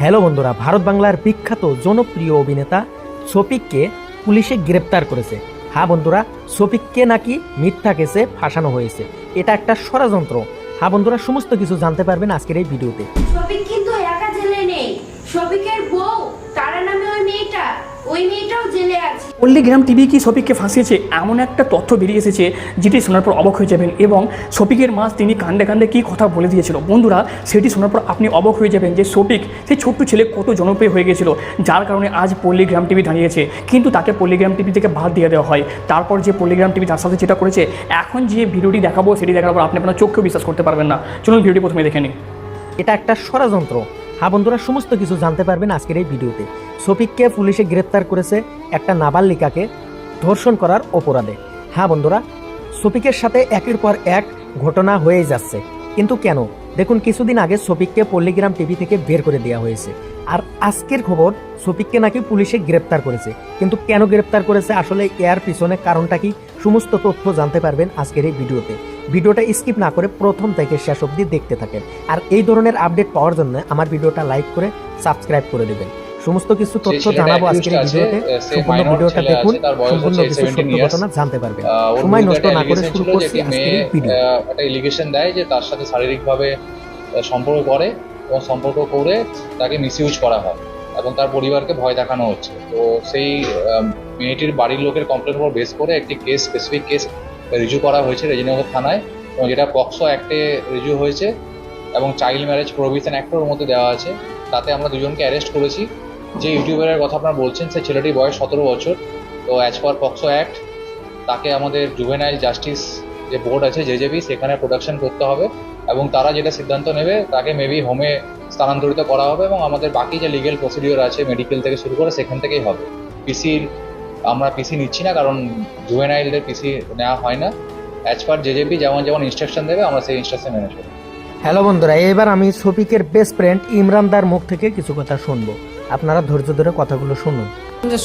Hello বন্ধুরা, ভারত বাংলার বিখ্যাত জনপ্রিয় অভিনেতা শফিককে পুলিশে গ্রেপ্তার করেছে। হ্যাঁ বন্ধুরা, শফিককে নাকি মিথ্যা কেসে ফাঁসানো হয়েছে। এটা একটা ষড়যন্ত্র। হ্যাঁ বন্ধুরা, সমস্ত কিছু জানতে পারবেন আজকের এই ভিডিওতে। শফিক কিন্তু একা জেলে নেই, শফিকের বউ তারা নামে ওই মেয়েটাও জেলে আছে। পল্লীগ্রাম টিভি কি শফিককে ফাঁসিয়েছে এমন একটা তথ্য বেরিয়ে এসেছে যেটি শোনার পর অবাক হয়ে যাবেন, এবং শফিকের মা তিনি কান্দে কান্দে কী কথা বলে দিয়েছিল বন্ধুরা, সেটি শোনার পর আপনি অবাক হয়ে যাবেন যে শফিক সেই ছোট্ট ছেলে কত জনপ্রিয় হয়ে গেছিল, যার কারণে আজ পল্লীগ্রাম টিভি দাঁড়িয়েছে। কিন্তু তাকে পল্লীগ্রাম টিভি থেকে বাদ দিয়ে দেওয়া হয়। তারপর যে পল্লীগ্রাম টিভি তার সাথে যেটা করেছে, এখন যে ভিডিওটি দেখাবো সেটি দেখার পর আপনি আপনার চোখকেও বিশ্বাস করতে পারবেন না। চলুন ভিডিওটি প্রথমে দেখে নিন। এটা একটা ষড়যন্ত্র। হ্যাঁ বন্ধুরা, সমস্ত কিছু জানতে পারবেন আজকের এই ভিডিওতে। শফিককে পুলিশে গ্রেপ্তার করেছে একটা নাবালিকাকে ধর্ষণ করার অপরাধে। হ্যাঁ বন্ধুরা, শফিকের সাথে একের পর এক ঘটনা হয়ে যাচ্ছে, কিন্তু কেন? দেখুন, কিছুদিন আগে শফিককে পল্লীগ্রাম টিভি থেকে বের করে দেওয়া হয়েছে, আর আজকের খবর শফিককে নাকি পুলিশে গ্রেপ্তার করেছে। কিন্তু কেন গ্রেপ্তার করেছে, আসলে এর পিছনে কারণটা কি, সমস্ত তথ্য জানতে পারবেন আজকের এই ভিডিওতে। ভিডিওটা স্কিপ না করে প্রথম থেকে শেষ অবধি দেখতে থাকেন। আর এই ধরনের আপডেট পাওয়ার জন্য আমার ভিডিওটা লাইক করে সাবস্ক্রাইব করে দেবেন। সমস্ত কিছু তথ্য জানাবো আজকের এই ভিডিওতে। সম্পূর্ণ ভিডিওটা দেখুন, সম্পূর্ণ কিছু সত্য ঘটনা জানতে পারবেন। সময় নষ্ট না করে শুরু করছি আজকের এই ভিডিও। একটা এলিগেশন দেয় যে তার সাথে শারীরিকভাবে সম্পর্ক করে, এবং সম্পর্ক করে তাকে মিসইউজ করা হয় এবং তার পরিবারকে ভয় দেখানো হচ্ছে। তো সেই মেয়েটির বাড়ির লোকের কমপ্লেন উপর বেস করে একটি স্পেসিফিক কেস রিজু করা হয়েছে রেজিনগর থানায়, এবং যেটা পক্সো অ্যাক্টে রিজু হয়েছে এবং চাইল্ড ম্যারেজ প্রোহিবিশন অ্যাক্টের মধ্যে দেওয়া আছে। তাতে আমরা দুজনকে অ্যারেস্ট করেছি। যে ইউটিউবারের কথা আপনারা বলছেন, সেই ছেলেটির বয়স 17 বছর। তো অ্যাজ পার পক্সো অ্যাক্ট তাকে আমাদের জুভেনাইল জাস্টিস যে বোর্ড আছে জেজেবি, সেখানে প্রোডাকশন করতে হবে, এবং তারা যেটা সিদ্ধান্ত নেবে তাকে মেবি হোমে স্থানান্তরিত করা হবে, এবং আমাদের বাকি যে লিগেল প্রসিডিওর আছে মেডিকেল থেকে শুরু করে সেখান থেকেই হবে। আমরা পিসি নিচ্ছি না, কারণ জুভেনাইলদের পিসি নেওয়া হয় না। অ্যাজ পার জেজেবি যেমন ইনস্ট্রাকশন দেবে আমরা সেই ইনস্ট্রাকশন মেনে চলব। হ্যালো বন্ধুরা, এবার আমি শফিকের বেস্ট ফ্রেন্ড ইমরানদার মুখ থেকে কিছু কথা শুনবো। আপনারা ধৈর্য ধরে কথাগুলো শুনুন। যে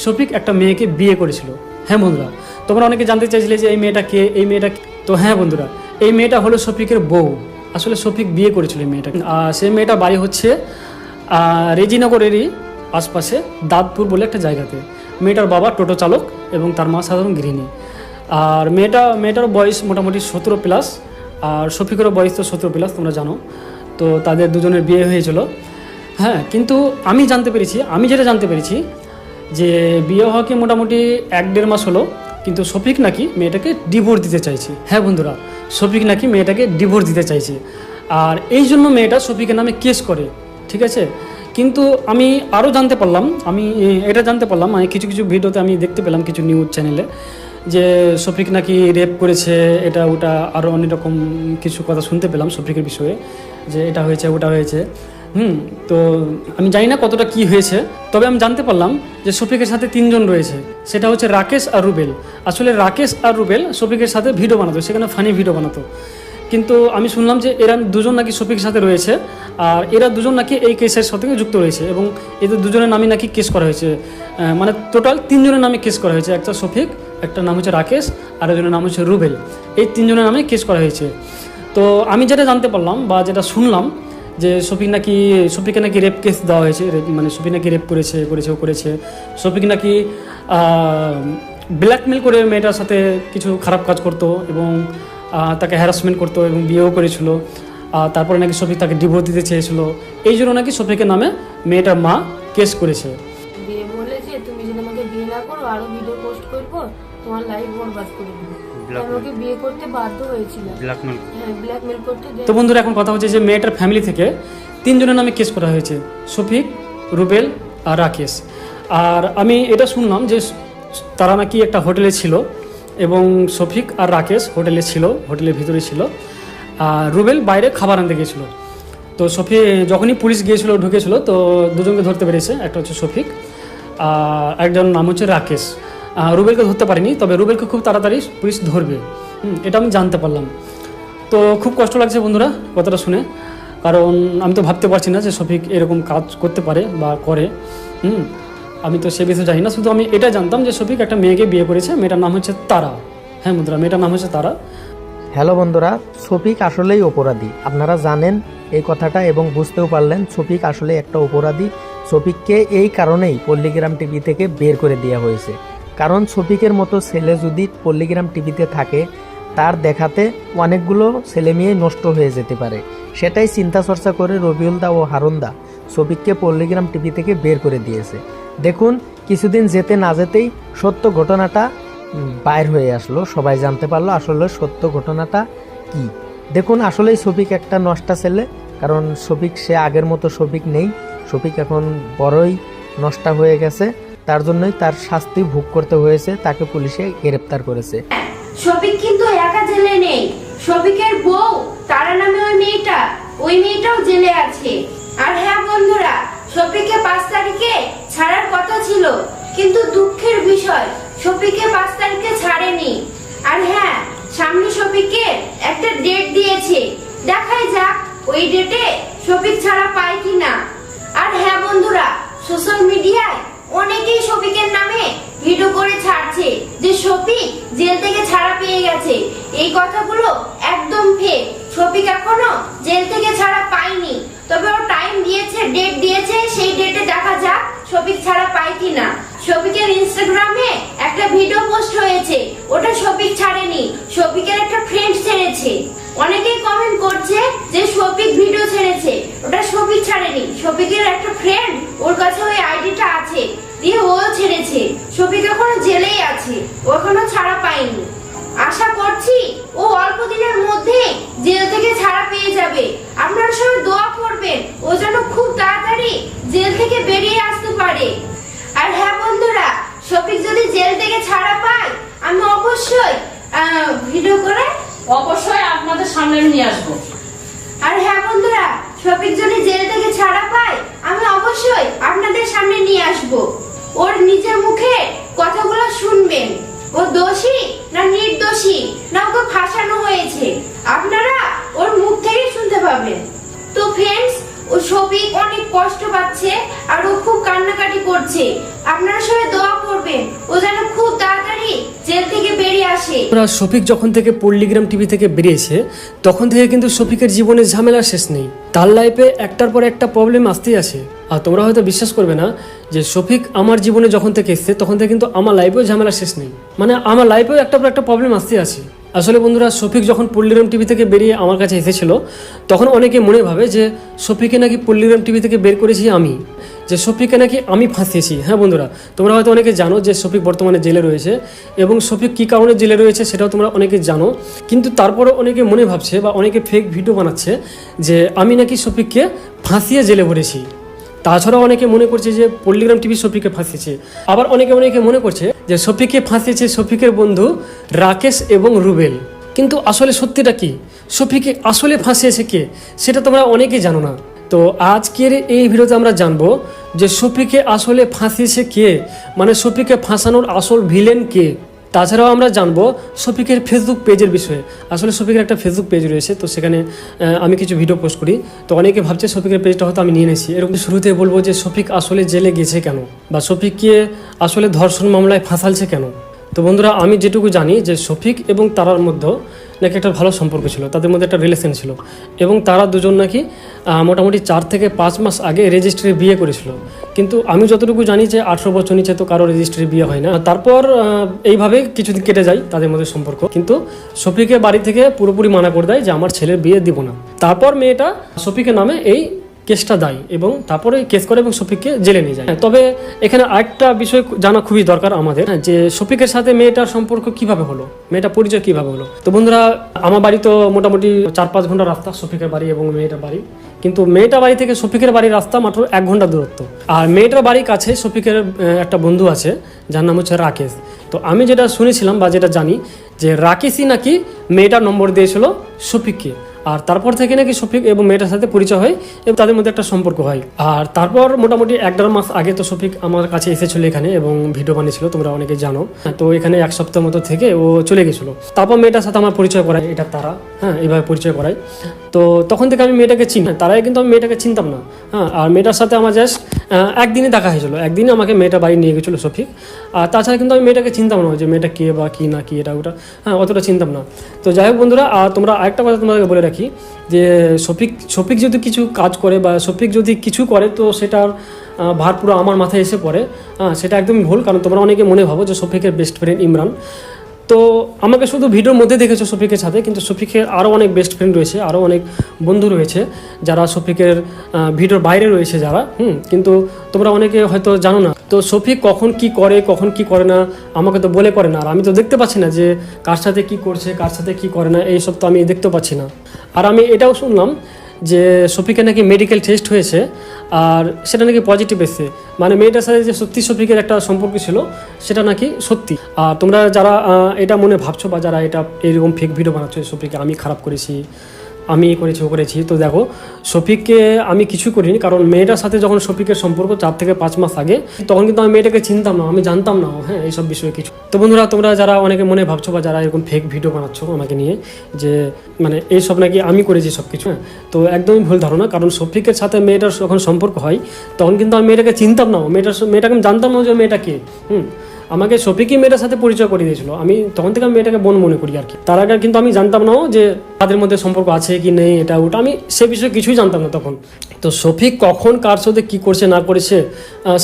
শফিক একটা মেয়েকে বিয়ে করেছিল। হ্যাঁ বন্ধুরা, তোমরা অনেকে জানতে চাইছিলে যে এই মেয়েটা কে, এই মেয়েটা কে। তো হ্যাঁ বন্ধুরা, এই মেয়েটা হলো শফিকের বউ। আসলে শফিক বিয়ে করেছিল এই মেয়েটাকে। সেই মেয়েটা বাড়ি হচ্ছে রেজিনগরেরই আশপাশে দাঁতপুর বলে একটা জায়গাতে। মেয়েটার বাবা টোটো চালক এবং তার মা সাধারণ গৃহিণী। আর মেয়েটার বয়স মোটামুটি 17+, আর শফিকেরও বয়স তো 17+, তোমরা জানো। তো তাদের দুজনের বিয়ে হয়েছিল। হ্যাঁ, কিন্তু আমি যেটা জানতে পেরেছি যে বিয়ে হওয়াকে মোটামুটি 1-1.5 মাস হলো, কিন্তু শফিক নাকি মেয়েটাকে ডিভোর্স দিতে চাইছে। হ্যাঁ বন্ধুরা, শফিক নাকি মেয়েটাকে ডিভোর্স দিতে চাইছে, আর এই জন্য মেয়েটা শফিকের নামে কেস করে। ঠিক আছে, কিন্তু আমি আরও জানতে পারলাম, আমি কিছু ভিডিওতে আমি দেখতে পেলাম, কিছু নিউজ চ্যানেলে, যে শফিক নাকি রেপ করেছে, এটা ওটা আরও অনেক রকম কিছু কথা শুনতে পেলাম শফিকের বিষয়ে, যে এটা হয়েছে ওটা হয়েছে। তো আমি জানি না কতটা কি হয়েছে, তবে আমি জানতে পারলাম যে শফিকের সাথে 3 জন রয়েছে। সেটা হচ্ছে রাকেশ আর রুবেল। আসলে রাকেশ আর রুবেল শফিকের সাথে ভিডিও বানাতো, সেখানে ফানি ভিডিও বানাতো। কিন্তু আমি শুনলাম যে এরা 2 জন নাকি শফিকের সাথে রয়েছে, আর এরা 2 জন নাকি এই কেসের সাথে যুক্ত রয়েছে, এবং এদের 2 জনের নামে নাকি কেস করা হয়েছে। মানে টোটাল 3 জনের নামে কেস করা হয়েছে। একটা শফিক, একটা নাম হচ্ছে রাকেশ, আর একজনের নাম হচ্ছে রুবেল। এই 3 জনের নামে কেস করা হয়েছে। তো আমি যেটা জানতে পারলাম বা যেটা শুনলাম, যে শফিককে নাকি রেপ কেস দেওয়া হয়েছে, মানে শফিক নাকি রেপ করেছে। শফিক নাকি ব্ল্যাকমেল করে মেয়েটার সাথে কিছু খারাপ কাজ করতো, এবং তাকে হ্যারাসমেন্ট করতো, এবং বিয়েও করেছিল। তারপরে নাকি শফিক তাকে ডিভোর্স দিতে চেয়েছিল। এই জন্য নাকি শফিকের নামে মেয়েটার মা কেস করেছে। বিয়ে বলেছে, তুমি যদি আমাকে বিয়ে না করো আরো ভিডিও পোস্ট করবো, তোমার লাইফ বরবাদ করে দেবো। আমাকে বিয়ে করতে বাধ্য হয়েছিল, ব্ল্যাকমেল করতে। তো বন্ধুরা, এখন কথা হচ্ছে যে মেয়েটার ফ্যামিলি থেকে 3 জনের নামে কেস করা হয়েছে, শফিক, রুবেল আর রাকেশ। আর আমি এটা শুনলাম যে তারা নাকি একটা হোটেলে ছিল, এবং শফিক আর রাকেশ হোটেলের ভিতরে ছিল, আর রুবেল বাইরে খাবার আনতে গিয়েছিল। তো যখনই পুলিশ ঢুকেছিল, তো 2 জনকে ধরতে পেরেছে। একটা হচ্ছে শফিক, আর একজন নাম হচ্ছে রাকেশ। রুবেলকে ধরতে পারিনি, তবে রুবেলকে খুব তাড়াতাড়ি পুলিশ ধরবে, এটা আমি জানতে পারলাম। তো খুব কষ্ট লাগছে বন্ধুরা কথাটা শুনে, কারণ আমি তো ভাবতে পারছি না যে শফিক এরকম কাজ করতে পারে বা করে। আমি তো সে বিষয়ে জানি না, শুধু আমি এটা জানতাম যে শফিক একটা মেয়েকে বিয়ে করেছে, মেয়েটার নাম হচ্ছে তারা। হ্যাঁ বন্ধুরা, মেয়েটার নাম হচ্ছে তারা। হ্যালো বন্ধুরা, শফিক আসলেই অপরাধী। আপনারা জানেন এই কথাটা এবং বুঝতেও পারলেন শফিক আসলে একটা অপরাধী। শফিককে এই কারণেই পল্লীগ্রাম টিভি থেকে বের করে দেওয়া হয়েছে, কারণ শফিকের মতো ছেলে যদি পল্লীগ্রাম টিভিতে থাকে তার দেখাতে অনেকগুলো ছেলে মেয়ে নষ্ট হয়ে যেতে পারে। সেটাই চিন্তা চর্চা করে রবিউলদা ও হারুনদা শফিককে পল্লীগ্রাম টিভি থেকে বের করে দিয়েছে। দেখুন কিছুদিন যেতে না যেতেই সত্য ঘটনাটা বাইর হয়ে আসলো, সবাই জানতে পারলো আসলে সত্য ঘটনাটা কি। দেখুন আসলেই শফিক একটা নষ্টা ছেলে, কারণ শফিক সে আগের মতো শফিক নেই, শফিক এখন বড়ই নষ্টা হয়ে গেছে, তার জন্যই তার শাস্তি ভোগ করতে হয়েছে, তাকে পুলিশে গ্রেপ্তার করেছে। শফিক কিন্তু একা জেলে নেই, শফিকের বউ তারা নামে ওই মেয়েটাও জেলে আছে। আর হ্যাঁ বন্ধুরা, শফিককে 5 তারিখে ছাড়ার কথা ছিল, কিন্তু দুঃখের বিষয় শফিককে 5 তারিখে ছাড়েনি। আর হ্যাঁ, সামনে শফিককে একটা ডেট দিয়েছে, দেখাই যাক ওই ডেটে শফিক ছাড়া পায় কিনা। আর হ্যাঁ বন্ধুরা, সোশ্যাল মিডিয়ায় অনেকেই শফিকের নামে ভিডিও করে ছাড়ছে যে শফিক জেল থেকে ছাড়া পেয়ে গেছে। এই কথাগুলো একদম ফেক। শফিক এখনো জেল থেকে ছাড়া পায়নি, তবে ও টাইম দিয়েছে, ডেট দিয়েছে, সেই ডেটে দেখা যাক শফিক ছাড়া পায় কিনা। শফিকের ইনস্টাগ্রামে একটা ভিডিও পোস্ট হয়েছে, ওটা শফিক ছাড়েনি, শফিকের একটা ফ্রেন্ড ছেড়েছে। অনেকেই কমেন্ট করছে যে শফিক ভিডিও ছেড়েছে, ওটা শফিক ছাড়েনি, শফিকের একটা ফ্রেন্ড ওর কাছে ওই আইডিটা আছে, দিয়ে ও ছেড়েছে। শফিক এখনো জেলেই আছে, ও এখনো ছাড়া পায়নি। আশা করছি ও অল্প দিনের মধ্যে জেল থেকে ছাড়া পেয়ে যাবে। আপনারা সবাই দোয়া করবেন ও যেন খুব তাড়াতাড়ি জেল থেকে বেরিয়ে আসতে পারে। আর হ্যাঁ বন্ধুরা, শফিক যদি জেল থেকে ছাড়া পায় আমি অবশ্যই ভিডিও করে অবশ্যই আপনাদের সামনে আমি নিয়ে আসবো। আর হ্যাঁ বন্ধুরা, শফিক যদি জেল থেকে ছাড়া পায় আমি অবশ্যই আপনাদের সামনে নিয়ে আসব। ওর নিজের মুখে কথাগুলো শুনবেন, ও দোষী না নির্দোষী, না ওকে ফাঁসানো হয়েছে, আপনারা ওর মুখ থেকে শুনতে পাবেন। তো ফ্রেন্ডস, ও শফিক অনেক কষ্ট পাচ্ছে আর ও খুব কান্নাকাটি করছে। আপনারা সবাই দোয়া করবেন ও যেন খুব তাড়াতাড়ি জেল থেকে বেরিয়ে আসে। শফিক যখন থেকে পল্লীগ্রাম টিভি থেকে বেরিয়েছে তখন থেকে কিন্তু শফিকের জীবনে ঝামেলা শেষ নেই। তার লাইফে একটার পর একটা প্রবলেম আসতেই আছে। আর তোমরা হয়তো বিশ্বাস করবে না যে শফিক আমার জীবনে যখন থেকে এসছে তখন থেকে কিন্তু আমার লাইফেও ঝামেলা শেষ নেই, মানে আমার লাইফেও একটার পর একটা প্রবলেম আসতেই আছে। আসলে বন্ধুরা, শফিক যখন পল্লীগ্রাম টিভি থেকে বেরিয়ে আমার কাছে এসেছিল তখন অনেকে মনে ভাবে যে শফিককে নাকি পল্লীগ্রাম টিভি থেকে বের করেছি আমি, যে শফিককে নাকি আমি ফাঁসিয়েছি। হ্যাঁ বন্ধুরা, তোমরা হয়তো অনেকে জানো যে শফিক বর্তমানে জেলে রয়েছে এবং শফিক কী কারণে জেলে রয়েছে সেটাও তোমরা অনেকে জানো, কিন্তু তারপরেও অনেকে মনে ভাবছে বা অনেকে ফেক ভিডিও বানাচ্ছে যে আমি নাকি শফিককে ফাঁসিয়ে জেলে ভরেছি। তাছাড়াও অনেকে মনে করছে যে পল্লীগ্রাম টিভি শফিককে ফাঁসিয়েছে। আবার অনেকে মনে করছে যে শফিককে ফাঁসিয়েছে শফিকের বন্ধু রাকেশ এবং রুবেল। কিন্তু আসলে সত্যিটা কি, শফিককে আসলে ফাঁসিয়েছে কে সেটা তোমরা অনেকেই জানো না। তো আজকের এই ভিডিওতে আমরা জানবো যে শফিককে আসলে ফাঁসিয়েছে কে, মানে শফিককে ফাঁসানোর আসল ভিলেন কে। তাছাড়াও আমরা জানবো শফিকের ফেসবুক পেজের বিষয়ে। আসলে শফিকের একটা ফেসবুক পেজ রয়েছে, তো সেখানে আমি কিছু ভিডিও পোস্ট করি, তো অনেকে ভাবছে শফিকের পেজটা হয়তো আমি নিয়ে নিয়েছি। এরকম শুরুতে বলবো যে শফিক আসলে জেলে গেছে কেন, বা শফিককে আসলে ধর্ষণ মামলায় ফাঁসালছে কেন। তো বন্ধুরা, আমি যেটুকু জানি যে শফিক এবং তারার মধ্যে নাকি একটা ভালো সম্পর্ক ছিল, তাদের মধ্যে একটা রিলেশন ছিল এবং তারা দুজন নাকি মোটামুটি 4 থেকে 5 মাস আগে রেজিস্ট্রি বিয়ে করেছিল। কিন্তু আমি যতটুকু জানি যে 18 বছর নিচে তো কারো রেজিস্ট্রি বিয়ে হয় না। তারপর এইভাবে কিছুদিন কেটে যায় তাদের মধ্যে সম্পর্ক, কিন্তু শফিকের বাড়ি থেকে পুরোপুরি মানা করে দেয় যে আমার ছেলের বিয়ে দিব না। তারপর মেয়েটা শফিকের নামে এই কেসটা দেয় এবং তারপরে কেস করে এবং শফিককে জেলে নিয়ে যায়। তবে এখানে আরেকটা বিষয় জানা খুবই দরকার আমাদের, যে শফিকের সাথে মেয়েটার সম্পর্ক কিভাবে হলো, মেয়েটার পরিচয় কিভাবে হলো। তো বন্ধুরা, আমার বাড়ি তো মোটামুটি 4-5 ঘন্টা রাস্তা শফিকের বাড়ি এবং মেয়েটার বাড়ি, কিন্তু মেয়েটার বাড়ি থেকে শফিকের বাড়ির রাস্তা মাত্র 1 ঘন্টা দূরত্ব। আর মেয়েটার বাড়ির কাছে শফিকের একটা বন্ধু আছে যার নাম হচ্ছে রাকেশ। তো আমি যেটা শুনেছিলাম বা যেটা জানি যে রাকেশই নাকি মেয়েটার নম্বর দিয়েছিল শফিককে, আর তারপর থেকে নাকি শফিক এবং মেয়েটার সাথে পরিচয় হয় এবং তাদের মধ্যে একটা সম্পর্ক হয়। আর তারপর মোটামুটি 1-1.5 মাস আগে তো শফিক আমার কাছে এসেছিল এখানে এবং ভিডিও বানিয়েছিল, তোমরা অনেকে জানো। তো এখানে 1 সপ্তাহ মতো থেকে ও চলে গেছিলো। তারপর মেয়েটার সাথে আমার পরিচয় করায়, এটা তারা, হ্যাঁ, এইভাবে পরিচয় করায়। তো তখন থেকে আমি মেয়েটাকে চিনি, তারাই কিন্তু আমি মেয়েটাকে চিনতাম না। হ্যাঁ, আর মেয়েটার সাথে আমার জাস্ট একদিনই দেখা হয়েছিল, একদিনই আমাকে মেয়েটা বাড়ি নিয়ে গেছিলো শফিক। আর তাছাড়া কিন্তু আমি মেয়েটাকে চিনতাম না, যে মেয়েটা কে বা কী না কি এটা ওটা, হ্যাঁ অতটা চিনতাম না। তো যাই হোক বন্ধুরা, আর তোমরা আরেকটা কথা তোমাদেরকে বলে রাখি যে শফিক যদি কিছু কাজ করে বা শফিক যদি কিছু করে তো সেটার ভার পুরো আমার মাথায় এসে পড়ে। সেটা একদমই ভুল, কারণ তোমরা অনেকে মনে ভাবো যে শফিকের বেস্ট ফ্রেন্ড ইমরান। তো আমাকে শুধু ভিডিওর মধ্যে দেখেছো শফিকের সাথে, কিন্তু শফিকের আরও অনেক বেস্ট ফ্রেন্ড রয়েছে, আরও অনেক বন্ধু রয়েছে যারা শফিকের ভিডিওর বাইরে রয়েছে যারা, কিন্তু তোমরা অনেকে হয়তো জানো না। তো শফিক কখন কি করে কখন কি করে না আমাকে তো বলে করে না, আর আমি তো দেখতে পাচ্ছি না যে কার সাথে কি করছে কার সাথে কি করে না, এইসব তো আমি দেখতে পাচ্ছি না। আর আমি এটাও শুনলাম যে শফিকের নাকি মেডিকেল টেস্ট হয়েছে আর সেটা নাকি পজিটিভ এসেছে, মানে মেয়েটার সাথে যে সত্যি শফিকের একটা সম্পর্ক ছিল সেটা নাকি সত্যি। আর তোমরা যারা এটা মনে ভাবছো বা যারা এটা এরকম ফেক ভিডিও বানাচ্ছো শফিককে আমি খারাপ করেছি, আমি করেছি ও করেছি, তো দেখো শফিককে আমি কিছু করিনি, কারণ মেয়েটার সাথে যখন শফিকের সম্পর্ক 4 থেকে 5 মাস আগে, তখন কিন্তু আমি মেয়েটাকে চিনতাম না, আমি জানতাম না হ্যাঁ এইসব বিষয়ে কিছু। তো বন্ধুরা, তোমরা যারা অনেকে মনে ভাবছো বা যারা এরকম ফেক ভিডিও বানাচ্ছো আমাকে নিয়ে যে মানে এইসব নাকি আমি করেছি সব কিছু, হ্যাঁ তো একদমই ভুল ধারণা। কারণ শফিকের সাথে মেয়েটার যখন সম্পর্ক হয় তখন কিন্তু আমি মেয়েটাকে চিনতাম না, মেয়েটাকে আমি জানতাম না যে মেয়েটা কে। আমাকে শফিকই মেয়েটার সাথে পরিচয় করে দিয়েছিল, আমি তখন থেকে আমি মেয়েটাকে বোন মনে করি আর কি। তার আগে কিন্তু আমি জানতাম না যে তাদের মধ্যে সম্পর্ক আছে কি নেই, এটা ওটা আমি সে বিষয়ে কিছুই জানতাম না তখন। তো শফিক কখন কার সাথে কী করছে না করেছে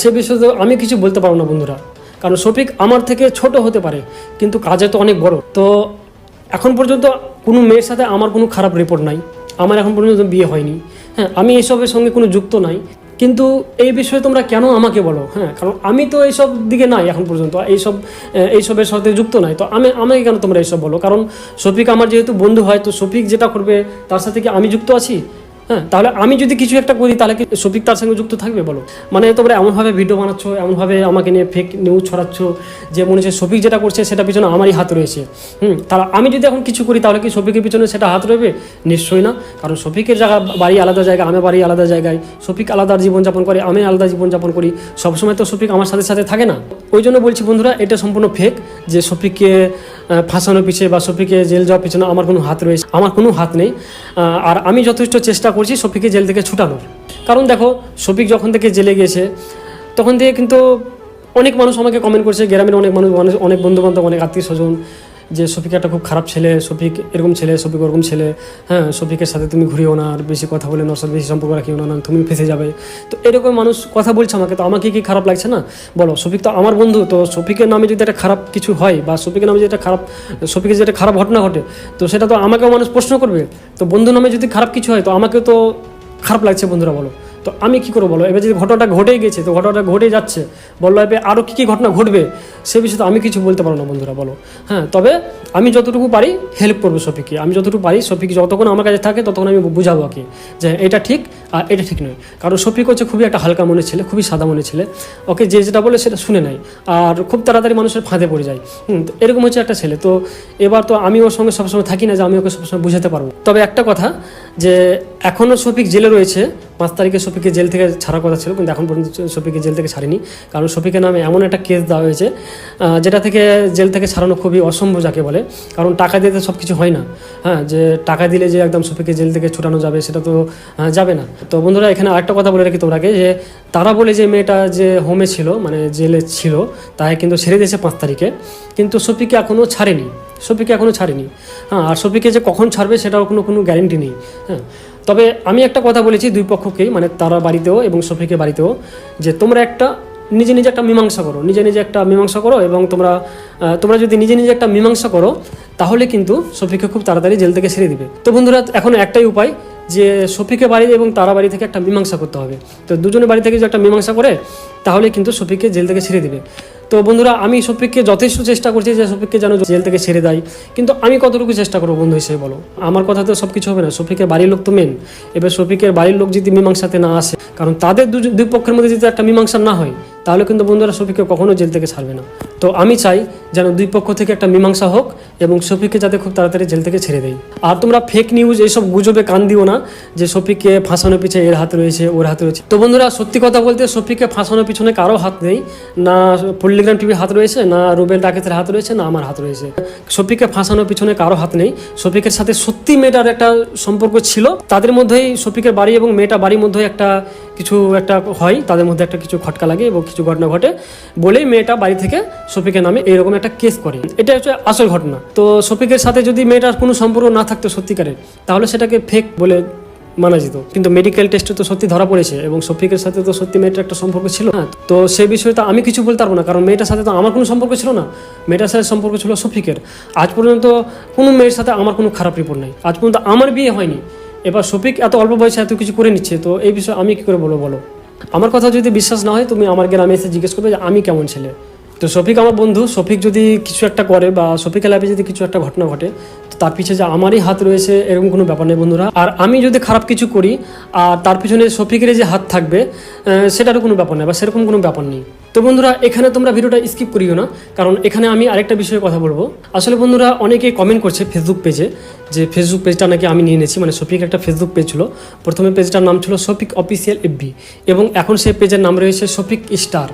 সে বিষয়ে তো আমি কিছু বলতে পারবো না বন্ধুরা, কারণ শফিক আমার থেকে ছোট হতে পারে কিন্তু কাজে তো অনেক বড়। তো এখন পর্যন্ত কোনো মেয়ের সাথে আমার কোনো খারাপ রিপোর্ট নাই, আমার এখন পর্যন্ত বিয়ে হয়নি, হ্যাঁ আমি এসবের সঙ্গে কোনো যুক্ত নাই। কিন্তু এই বিষয়ে তোমরা কেন আমাকে বলো, হ্যাঁ কারণ আমি তো এইসব দিকে নাই এখন পর্যন্ত, এইসবের সাথে যুক্ত নাই, তো আমাকে কেন তোমরা এইসব বলো? কারণ শফিক আমার যেহেতু বন্ধু হয়, তো শফিক যেটা করবে তার সাথে কি আমি যুক্ত আছি? হ্যাঁ তাহলে আমি যদি কিছু একটা করি তাহলে কি শফিক তার সঙ্গে যুক্ত থাকবে বলো? মানে তোমরা এমনভাবে ভিডিও বানাচ্ছ, এমনভাবে আমাকে নিয়ে ফেক নিউজ ছড়াচ্ছ যে মনে হচ্ছে শফিক যেটা করছে সেটা পিছনে আমারই হাত রয়েছে। তাহলে আমি যদি এখন কিছু করি তাহলে কি শফিকের পিছনে সেটা হাত রয়েবে? নিশ্চয়ই না, কারণ শফিকের বাড়ি আলাদা জায়গা, আমার বাড়ি আলাদা জায়গায়, শফিক আলাদা জীবনযাপন করে, আমি আলাদা জীবনযাপন করি, সবসময় তো শফিক আমার সাথে সাথে থাকে না। ওই জন্য বলছি বন্ধুরা, এটা সম্পূর্ণ ফেক যে শফিককে ফাঁসানোর পিছিয়ে বা শফিকে জেল যাওয়ার পিছনে আমার কোনো হাত রয়েছে, আমার কোনো হাত নেই। আর আমি যথেষ্ট চেষ্টা করছি শফিককে জেল থেকে ছুটানোর। কারণ দেখো শফিক যখন থেকে জেলে গেছে তখন থেকে কিন্তু অনেক মানুষ আমাকে কমেন্ট করছে, গ্রামের অনেক মানুষ, অনেক বন্ধুবান্ধব, অনেক আত্মীয় স্বজন, যে শফিক একটা খুব খারাপ ছেলে, শফিক এরকম ছেলে, শফিক ওরকম ছেলে, হ্যাঁ শফিকের সাথে তুমি ঘুরিও না, আর বেশি কথা বলে ওর সাথে বেশি সম্পর্ক রাখিও না, তুমি ফেসে যাবে। তো এরকম মানুষ কথা বলছে আমাকে, তো আমাকে কি খারাপ লাগছে না বলো? শফিক তো আমার বন্ধু, তো শফিকের নামে যদি একটা খারাপ কিছু হয় বা শফিকের নামে যদি শফিকের যদি একটা খারাপ ঘটনা ঘটে তো সেটা তো আমাকেও মানুষ প্রশ্ন করবে। তো বন্ধু নামে যদি খারাপ কিছু হয় তো আমাকেও তো খারাপ লাগছে বন্ধুরা বলো। তো আমি কী করবো বলো? এবার যদি ঘটনাটা ঘটেই গেছে তো ঘটনাটা ঘটেই যাচ্ছে, বললো এবার আরও কী ঘটনা ঘটবে সে বিষয়ে তো আমি কিছু বলতে পারবো না বন্ধুরা বলো। হ্যাঁ তবে আমি যতটুকু পারি হেল্প করবো শফিককে, আমি যতটুকু পারি শফিক যতক্ষণ আমার কাছে থাকে ততক্ষণ আমি বুঝাবো ওকে যে এটা ঠিক আর এটা ঠিক নয়। কারণ শফিক হচ্ছে খুবই একটা হালকা মনের ছেলে, খুবই সাদা মনের ছেলে, ওকে যেটা বলে সেটা শুনে নেয় আর খুব তাড়াতাড়ি মানুষের ফাঁদে পড়ে যায়। তো এরকম হচ্ছে একটা ছেলে। তো এবার তো আমি ওর সঙ্গে সবসময় থাকি না যে আমি ওকে সবসময় বুঝাতে পারবো। তবে একটা কথা যে এখনও শফিক জেলে রয়েছে, 5 তারিখে শফিককে জেল থেকে ছাড়ার কথা ছিল, কিন্তু এখন পর্যন্ত শফিককে জেল থেকে ছাড়েনি, কারণ শফিকের নামে এমন একটা কেস দেওয়া হয়েছে যেটা থেকে জেল থেকে ছাড়ানো খুবই অসম্ভব যাকে বলে। কারণ টাকা দিতে সব কিছু হয় না, হ্যাঁ যে টাকা দিলে যে একদম শফিককে জেল থেকে ছুটানো যাবে সেটা তো যাবে না। তো বন্ধুরা এখানে আরেকটা কথা বলে রাখি তোমরাকে, যে তারা বলে যে মেয়েটা যে হোমে ছিল মানে জেলে ছিল তাই কিন্তু ছেড়ে দিয়েছে 5 তারিখে, কিন্তু শফিককে এখনও ছাড়েনি, হ্যাঁ আর শফিককে যে কখন ছাড়বে সেটাও কোনো গ্যারেন্টি নেই। হ্যাঁ তবে আমি একটা কথা বলেছি দুই পক্ষকেই, মানে তারা বাড়িতেও এবং শফিকের বাড়িতেও, যে তোমরা নিজে একটা মীমাংসা করো, নিজে একটা মীমাংসা করো, এবং তোমরা যদি নিজে একটা মীমাংসা করো তাহলে কিন্তু শফিককে খুব তাড়াতাড়ি জেল থেকে ছেড়ে দিবে। তো বন্ধুরা এখন একটাই উপায় যে শফিকের বাড়ি এবং তারা বাড়ি থেকে একটা মীমাংসা করতে হবে। তো দুজনের বাড়ি থেকে যে একটা মীমাংসা করে তাহলে কিন্তু শফিককে জেল থেকে ছেড়ে দিবে। তো বন্ধুরা আমি শফিককে যথেষ্ট চেষ্টা করছি যে শফিককে যেন জেল থেকে ছেড়ে দেয়, কিন্তু আমি কতটুকু চেষ্টা করবো বন্ধু হিসেবে বলো? আমার কথা তো সব কিছু হবে না, শফিকের বাড়ির লোক তো মেন। এবার শফিকের বাড়ির লোক যদি মীমাংসাতে না আসে, কারণ তাদের দুই পক্ষের মধ্যে যদি একটা মীমাংসা না হয় তাহলে কিন্তু বন্ধুরা শফিককে কখনো জেল থেকে ছাড়বে না। তো আমি চাই যেন দুই পক্ষ থেকে একটা মীমাংসা হোক এবং শফিককে যাতে খুব তাড়াতাড়ি জেল থেকে ছেড়ে দেয়। আর তোমরা ফেক নিউজ এইসব গুজবে কান দিও না যে শফিককে ফাঁসানোর পিছনে এর হাত রয়েছে ওর হাত রয়েছে। তো বন্ধুরা সত্যি কথা বলতে শফিককে ফাঁসানোর পিছনে কারো হাত নেই, না পুলিশ পল্লিগ্রাম টিভির হাত রয়েছে, না রুবেল ডাকাতের হাত রয়েছে, না আমার হাত রয়েছে। শফিককে ফাঁসানোর পিছনে কারো হাত নেই। শফিকের সাথে সত্যি মেয়েটার একটা সম্পর্ক ছিল, তাদের মধ্যেই শফিকের বাড়ি এবং মেয়েটা বাড়ির মধ্যে একটা কিছু একটা হয়, তাদের মধ্যে একটা কিছু খটকা লাগে এবং কিছু ঘটনা ঘটে বলেই মেয়েটা বাড়ি থেকে শফিকের নামে এরকম একটা কেস করে। এটা হচ্ছে আসল ঘটনা। তো শফিকের সাথে যদি মেয়েটার কোনো সম্পর্ক না থাকতো সত্যিকারের, তাহলে সেটাকে ফেক বলে মানা যেত। কিন্তু মেডিকেল টেস্টে তো সত্যি ধরা পড়েছে এবং শফিকের সাথে তো সত্যি মেয়েটার একটা সম্পর্ক ছিল না। তো সেই বিষয়ে তো আমি কিছু বলতে পারবো না, কারণ মেয়েটার সাথে তো আমার কোনো সম্পর্ক ছিল না, মেয়েটার সাথে সম্পর্ক ছিল শফিকের। আজ পর্যন্ত কোনো মেয়ের সাথে আমার কোনো খারাপ রিপোর্ট নাই, আজ পর্যন্ত আমার বিয়ে হয়নি। এবার শফিক এত অল্প বয়সে এত কিছু করে নিচ্ছে, তো এই বিষয়ে আমি কী করে বলো। আমার কথা যদি বিশ্বাস না হয় তুমি আমার গ্রামে এসে জিজ্ঞেস করবে যে আমি কেমন ছেলে। তো শফিক আমার বন্ধু, শফিক যদি কিছু একটা করে বা শফিকের লাইফে যদি কিছু একটা ঘটনা ঘটে, তো তার পিছনে যে আমারই হাত রয়েছে এরকম কোনো ব্যাপার নেই বন্ধুরা। আর আমি যদি খারাপ কিছু করি আর তার পিছনে শফিকের যে হাত থাকবে সেটারও কোনো ব্যাপার নেই বা সেরকম কোনো ব্যাপার নেই। তো বন্ধুরা এখানে তোমরা ভিডিওটা স্কিপ করিও না, কারণ এখানে আমি আরেকটা বিষয়ে কথা বলবো। আসলে বন্ধুরা অনেকেই কমেন্ট করছে ফেসবুক পেজে যে ফেসবুক পেজটা নাকি আমি নিয়ে নিয়েছি। মানে শফিক একটা ফেসবুক পেজ ছিল, প্রথমে পেজটার নাম ছিল শফিক অফিসিয়াল এফবি এবং এখন সেই পেজের নাম রয়েছে শফিক স্টার।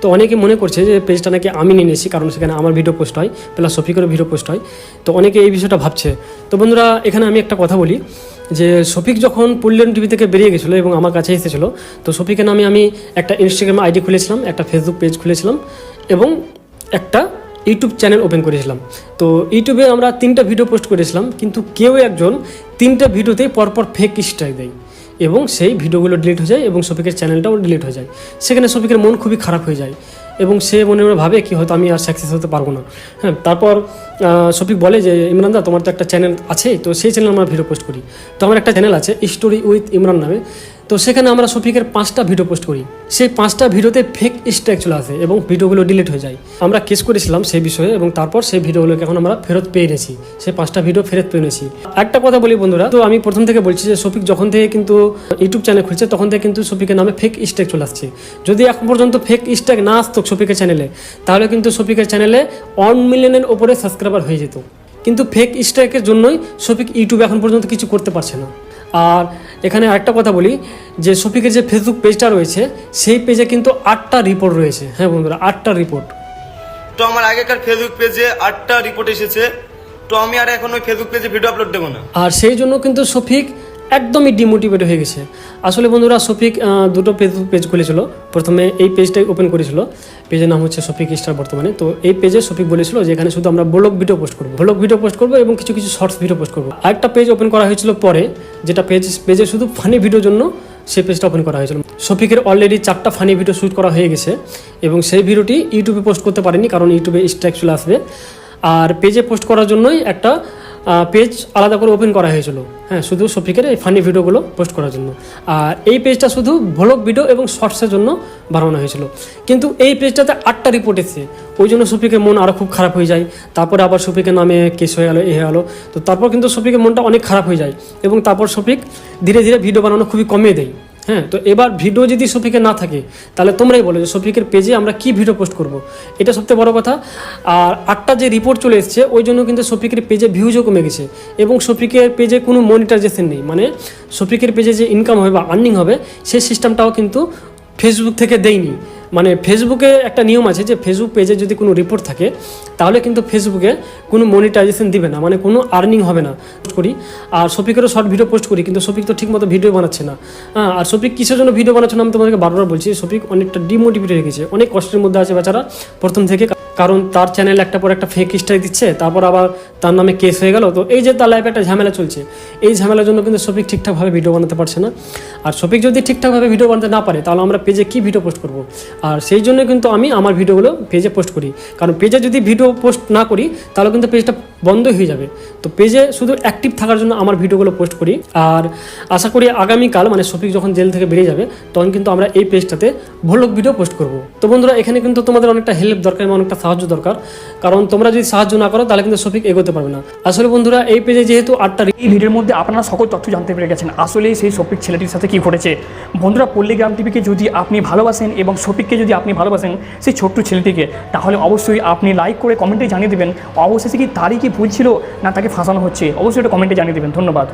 তো অনেকে মনে করছে যে পেজটা নাকি আমি নিয়ে নিয়েছি, কারণ সেখানে আমার ভিডিও পোস্ট হয় প্লাস শফিকেরও ভিডিও পোস্ট হয়। তো অনেকে এই বিষয়টা ভাবছে। তো বন্ধুরা এখানে আমি একটা কথা বলি যে শফিক যখন পল্লিগ্রাম টিভি থেকে বেরিয়ে গেছিলো এবং আমার কাছে এসেছিলো, তো শফিকের নামে আমি একটা ইনস্টাগ্রাম আইডি খুলেছিলাম, একটা ফেসবুক পেজ খুলেছিলাম এবং একটা ইউটিউব চ্যানেল ওপেন করেছিলাম। তো ইউটিউবে আমরা 3টা ভিডিও পোস্ট করেছিলাম, কিন্তু কেউ একজন 3টা ভিডিওতেই পরপর ফেক স্ট্রাইক দেয় এবং সেই ভিডিওগুলো ডিলিট হয়ে যায় এবং শফিকের চ্যানেলটাও ডিলিট হয়ে যায়। সেখানে শফিকের মন খুবই খারাপ হয়ে যায় এবং সে মনে মনে ভাবে কি হয়তো আমি আর সাকসেস হতে পারবো না। হ্যাঁ, তারপর শফিক বলে যে ইমরান দা তোমার তো একটা চ্যানেল আছে, তো সেই চ্যানেলে আমরা ভিডিও পোস্ট করি। তো আমার একটা চ্যানেল আছে স্টোরি উইথ ইমরান নামে, তো সেখানে আমরা শফিকের 5টা ভিডিও পোস্ট করি। সেই 5টা ভিডিওতে ফেক স্ট্রাইক চলে আসে এবং ভিডিওগুলো ডিলিট হয়ে যায়। আমরা কেস করেছিলাম সেই বিষয়ে এবং তারপর সেই ভিডিওগুলোকে এখন আমরা ফেরত পেয়ে নিয়েছি, সেই 5টা ভিডিও ফেরত পেয়ে নিয়েছি। একটা কথা বলি বন্ধুরা, তো আমি প্রথম থেকে বলছি যে শফিক যখন থেকে কিন্তু ইউটিউব চ্যানেল খুলছে তখন থেকে কিন্তু শফিকের নামে ফেক স্ট্রাইক চলে আসছে। যদি এখন পর্যন্ত ফেক স্ট্রাইক না আসতো শফিকের চ্যানেলে, তাহলে কিন্তু শফিকের চ্যানেলে 1 মিলিয়নের ওপরে সাবস্ক্রাইবার হয়ে যেত। কিন্তু ফেক স্ট্রাইকের জন্যই শফিক ইউটিউবে এখন পর্যন্ত কিছু করতে পারছে না। আর এখানে আরেকটা কথা বলি যে শফিকের যে ফেসবুক পেজটা রয়েছে সেই পেজে কিন্তু 8টা রিপোর্ট রয়েছে। হ্যাঁ বন্ধুরা, 8টা রিপোর্ট। তো আমার আগেকার ফেসবুক পেজে 8টা রিপোর্ট এসেছে, তো আমি আর এখন ওই ফেসবুক পেজে ভিডিও আপলোড দেবো না। আর সেই জন্য কিন্তু শফিক একদমই ডিমোটিভেট হয়ে গেছে। আসলে বন্ধুরা শফিক 2টো ফেসবুক পেজ খুলেছিল। প্রথমে এই পেজটাই ওপেন করেছিল, পেজের নাম হচ্ছে শফিক স্টার বর্তমানে। তো এই পেজে শফিক বলেছিল যে এখানে শুধু আমরা ব্লগ ভিডিও পোস্ট করবো এবং কিছু কিছু শর্টস ভিডিও পোস্ট করবো। আরেকটা পেজ ওপেন করা হয়েছিল পরে, যেটা পেজে শুধু ফানি ভিডিওর জন্য সেই পেজটা ওপেন করা হয়েছিল। শফিকের অলরেডি 4টা ফানি ভিডিও শ্যুট করা হয়ে গেছে এবং সেই ভিডিওটি ইউটিউবে পোস্ট করতে পারেনি, কারণ ইউটিউবে স্ট্রাইক চলে আসবে। আর পেজে পোস্ট করার জন্যই একটা পেজ আলাদা করে ওপেন করা হয়েছিল, হ্যাঁ, শুধু শফিকের এই ফানি ভিডিওগুলো পোস্ট করার জন্য। আর এই পেজটা শুধু ব্লগ ভিডিও এবং শর্টসের জন্য বানানো হয়েছিল। কিন্তু এই পেজটাতে 8টা রিপোর্ট এসেছে, ওই জন্য শফিকের মন আরও খুব খারাপ হয়ে যায়। তারপরে আবার শফিকের নামে কেস হয়ে গেল, এ হয়ে গেল। তো তারপর কিন্তু শফিকের মনটা অনেক খারাপ হয়ে যায় এবং তারপর শফিক ধীরে ধীরে ভিডিও বানানো খুবই কমিয়ে দেয়। হ্যাঁ, তো এবার ভিডিও যদি শফিকের না থাকে তাহলে তোমরাই বলো যে শফিকের পেজে আমরা কি ভিডিও পোস্ট করব, এটা সবথেকে বড় কথা। আর 8টা যে রিপোর্ট চলে এসছে ওই জন্য কিন্তু শফিকের পেজে ভিউজও কমে গেছে এবং শফিকের পেজে কোনো মনিটাইজেশন নেই। মানে শফিকের পেজে যে ইনকাম হবে বা আর্নিং হবে সেই সিস্টেমটাও কিন্তু ফেসবুক থেকে দেয়নি। মানে ফেসবুকে একটা নিয়ম আছে যে ফেসবুক পেজে যদি কোনো রিপোর্ট থাকে তাহলে কিন্তু ফেসবুকে কোনো মনিটাইজেশন দিবে না, মানে কোনো আর্নিং হবে না। করি আর শফিকেরও শর্ট ভিডিও পোস্ট করি, কিন্তু শফিক তো ঠিকমতো ভিডিও বানাচ্ছে না। হ্যাঁ, আর শফিক কিসের জন্য ভিডিও বানাচ্ছে না আমি তোমাদেরকে বারবার বলছি, শফিক অনেকটা ডিমোটিভেট হয়ে গেছে, অনেক কষ্টের মধ্যে আছে বেচারা প্রথম থেকে। কারণ তার চ্যানেল একটা পর একটা ফেক স্ট্রাইক দিচ্ছে, তারপর আবার তার নামে কেস হয়ে গেল। তো এই যে তার লাইফে একটা ঝামেলা চলছে, এই ঝামেলার জন্য কিন্তু শফিক ঠিকঠাকভাবে ভিডিও বানাতে পারছে না। আর শফিক যদি ঠিকঠাকভাবে ভিডিও বানাতে না পারে তাহলে আমরা পেজে কি ভিডিও পোস্ট করব। আর সেই জন্য কিন্তু আমি আমার ভিডিওগুলো পেজে পোস্ট করি, কারণ পেজে যদি ভিডিও পোস্ট না করি তাহলে কিন্তু পেজটা বন্ধ হয়ে যাবে। তো পেজে শুধু অ্যাক্টিভ থাকার জন্য আমার ভিডিওগুলো পোস্ট করি। আর আশা করি আগামীকাল মানে শফিক যখন জেল থেকে বেরিয়ে যাবে তখন কিন্তু আমরা এই পেজটাতে ভ্লগ ভিডিও পোস্ট করব। তো বন্ধুরা এখানে কিন্তু তোমাদের অনেকটা হেল্প দরকার এবং অনেকটা সাহায্য দরকার, কারণ তোমরা যদি সাহায্য না করো তাহলে কিন্তু শফিক এগোতে পারবে না। আসলে বন্ধুরা এই পেজে যেহেতু 8টা এই ভিডিওর মধ্যে আপনারা সকল তথ্য জানতে পেরে গেছেন আসলে সেই শফিক ছেলেটির সাথে কী ঘটেছে। বন্ধুরা পল্লিগ্রাম টিভিকে যদি আপনি ভালোবাসেন এবং শফিককে যদি আপনি ভালোবাসেন সেই ছোট্ট ছেলেটিকে, তাহলে অবশ্যই আপনি লাইক করে কমেন্টে জানিয়ে দেবেন অবশেষে কি তারই কি ভুল ছিল না তাকে ফাঁসানো হচ্ছে, অবশ্যই এটা কমেন্টে জানিয়ে দেবেন। ধন্যবাদ।